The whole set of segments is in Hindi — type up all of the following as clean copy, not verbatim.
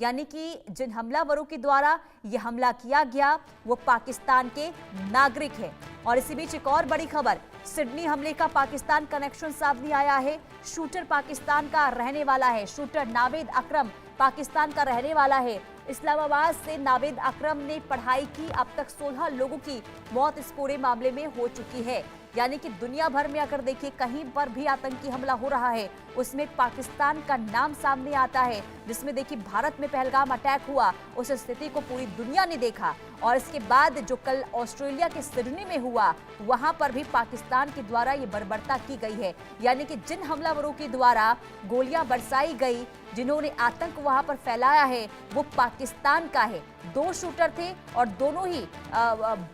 यानी कि जिन हमलावरों के द्वारा यह हमला किया गया वो पाकिस्तान के नागरिक हैं। और इसी बीच एक और बड़ी खबर, सिडनी हमले का पाकिस्तान कनेक्शन सामने आया है। शूटर पाकिस्तान का रहने वाला है। शूटर नावेद अकरम पाकिस्तान का रहने वाला है। इस्लामाबाद से नावेद अकरम ने पढ़ाई की। अब तक 16 लोगों की मौत इस पूरे मामले में हो चुकी है। यानी कि दुनिया भर में अगर देखिए कहीं पर भी आतंकी हमला हो रहा है उसमें पाकिस्तान का नाम सामने आता है। जिसमें देखिए भारत में पहलगाम अटैक हुआ, उस स्थिति को पूरी दुनिया ने देखा। और इसके बाद जो कल ऑस्ट्रेलिया के सिडनी में हुआ वहां पर भी पाकिस्तान के द्वारा ये बर्बरता की गई है। यानी कि जिन हमलावरों के द्वारा गोलियां बरसाई गई, जिन्होंने आतंक वहां पर फैलाया है, वो पाकिस्तान का है। 2 शूटर थे और दोनों ही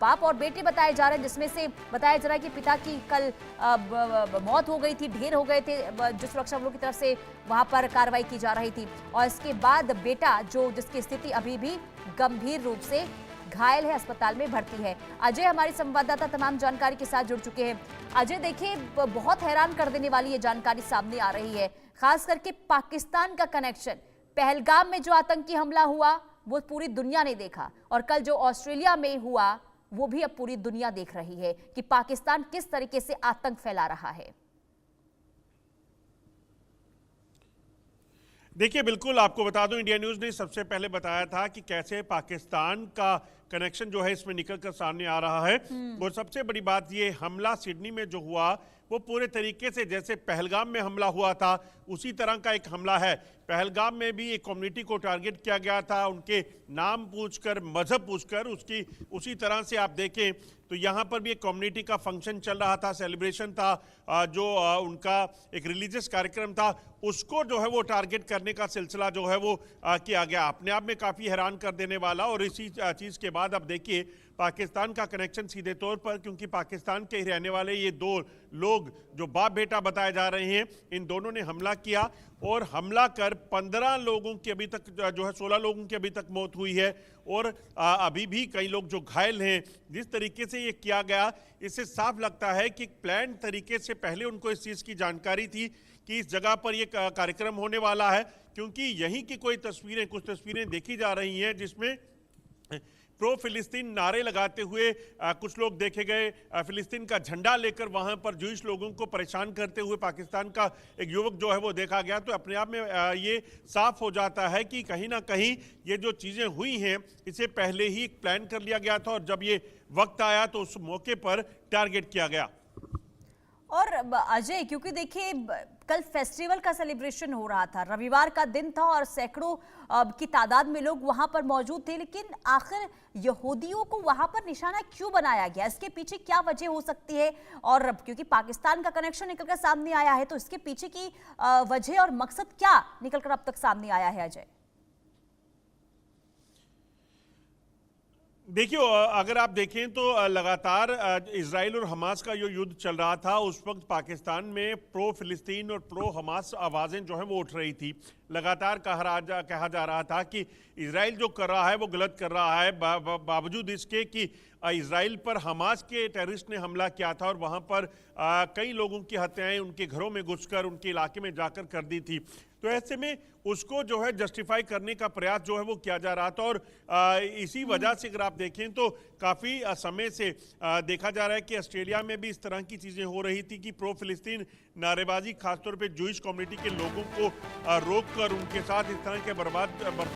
बाप और बेटे बताए जा रहे हैं, जिसमें से बताया जा रहा है कि पिता की कल मौत हो गई थी, ढेर हो गए थे जो सुरक्षा बलों की तरफ से वहां पर कार्रवाई की जा रही थी। और इसके बाद बेटा जिसकी स्थिति अभी भी गंभीर रूप से घायल है, अस्पताल में भर्ती है। अजय हमारी संवाददाता तमाम जानकारी के साथ जुड़ चुके हैं। अजय देखिए बहुत हैरान कर देने वाली ये जानकारी सामने आ रही है, खास करके पाकिस्तान का कनेक्शन। पहलगाम में जो आतंकी हमला हुआ वो पूरी दुनिया ने देखा और कल जो ऑस्ट्रेलिया में हुआ वो भी अब पूरी दुनिया देख रही है कि पाकिस्तान किस तरीके से आतंक फैला रहा है। देखिए बिल्कुल आपको बता दूं, इंडिया न्यूज़ ने सबसे पहले बताया था कि कैसे पाकिस्तान का कनेक्शन जो है इसमें निकल कर सामने आ रहा है। और सबसे बड़ी बात ये हमला सिडनी में जो हुआ वो पूरे तरीके से जैसे पहलगाम में हमला हुआ था उसी तरह का एक हमला है। पहलगाम में भी एक कम्युनिटी को टारगेट किया गया था, उनके नाम पूछकर, मजहब पूछकर। उसी तरह से आप देखें तो यहाँ पर भी एक कम्युनिटी का फंक्शन चल रहा था, सेलिब्रेशन था, जो उनका एक रिलीजियस कार्यक्रम था, उसको जो है वो टारगेट करने का सिलसिला जो है वो किया गया। अपने आप में काफ़ी हैरान कर देने वाला। और इसी चीज़ के बाद अब देखिए पाकिस्तान का कनेक्शन सीधे तौर पर, क्योंकि पाकिस्तान के ही रहने वाले ये 2 लोग जो बाप बेटा बताए जा रहे हैं, इन दोनों ने हमला किया और हमला कर 15 लोगों की अभी तक जो है 16 लोगों की अभी तक मौत हुई है। और अभी भी कई लोग जो घायल हैं। जिस तरीके से ये किया गया इससे साफ लगता है कि प्लान तरीके से पहले उनको इस चीज़ की जानकारी थी कि इस जगह पर ये कार्यक्रम होने वाला है। क्योंकि यहीं की कुछ तस्वीरें देखी जा रही हैं जिसमें प्रो फिलिस्तीन नारे लगाते हुए कुछ लोग देखे गए, फिलिस्तीन का झंडा लेकर वहां पर जूइश लोगों को परेशान करते हुए पाकिस्तान का एक युवक जो है वो देखा गया। तो अपने आप में ये साफ हो जाता है कि कहीं ना कहीं ये जो चीज़ें हुई हैं इसे पहले ही प्लान कर लिया गया था और जब ये वक्त आया तो उस मौके पर टारगेट किया गया। और अजय, क्योंकि देखिए कल फेस्टिवल का सेलिब्रेशन हो रहा था, रविवार का दिन था और सैकड़ों की तादाद में लोग वहां पर मौजूद थे, लेकिन आखिर यहूदियों को वहां पर निशाना क्यों बनाया गया? इसके पीछे क्या वजह हो सकती है? और क्योंकि पाकिस्तान का कनेक्शन निकलकर सामने आया है तो इसके पीछे की वजह और मकसद क्या निकलकर अब तक सामने आया है अजय? देखिए अगर आप देखें तो लगातार इजराइल और हमास का जो युद्ध चल रहा था उस वक्त पाकिस्तान में प्रो फिलिस्तीन और प्रो हमास आवाज़ें जो हैं वो उठ रही थी। लगातार कहा जा रहा था कि इजराइल जो कर रहा है वो गलत कर रहा है, बावजूद इसके कि इजराइल पर हमास के टेररिस्ट ने हमला किया था और वहाँ पर कई लोगों की हत्याएं उनके घरों में घुसकर उनके इलाके में जाकर कर दी थी। तो ऐसे में उसको जो है जस्टिफाई करने का प्रयास जो है वो किया जा रहा था। और इसी वजह से अगर आप देखें तो काफ़ी समय से देखा जा रहा है कि ऑस्ट्रेलिया में भी इस तरह की चीज़ें हो रही थी कि प्रो फिलिस्तीन नारेबाजी खासतौर पे जूइश कम्युनिटी के लोगों को रोक कर उनके साथ इस तरह के बर्बाद